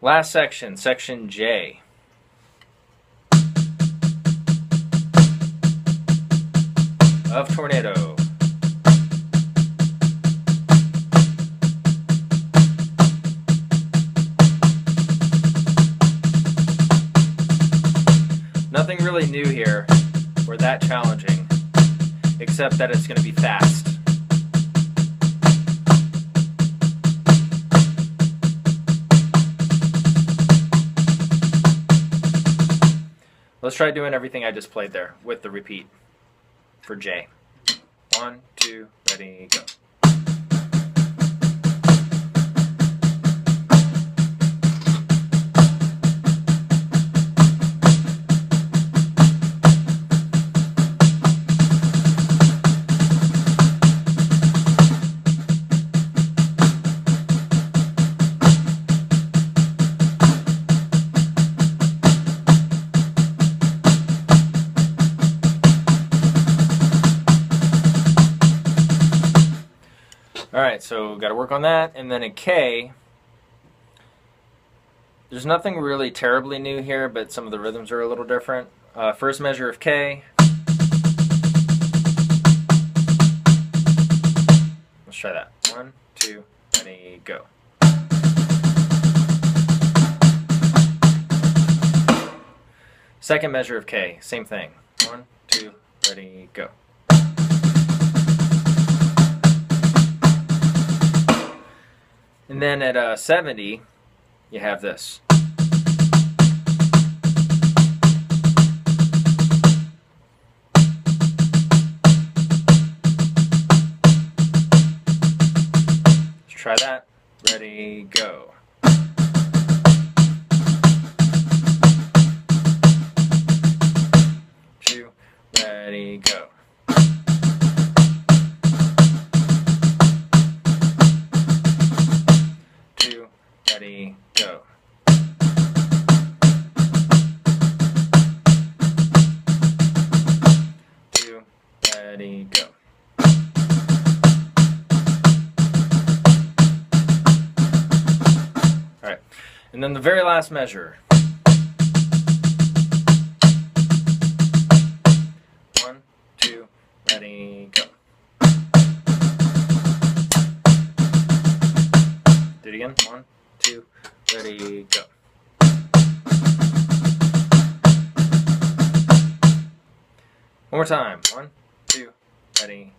Last section, section J. Of tornado. Nothing really new here, or that challenging, except that it's going to be fast. Let's try doing everything I just played there with the repeat for J. 1, 2, ready, go. Alright, so got to work on that. And then in K, there's nothing really terribly new here, but some of the rhythms are a little different. First measure of K. Let's try that. 1, 2, ready, go. Second measure of K, same thing. 1, 2, ready, go. And then at 70, you have this. Let's try that. Ready, go. Two, ready, go. Ready, go. Two, ready, go. Alright, and then the very last measure. 1, 2, ready, go. Do it again. 1, 2, ready, go. One more time. 1, 2, ready,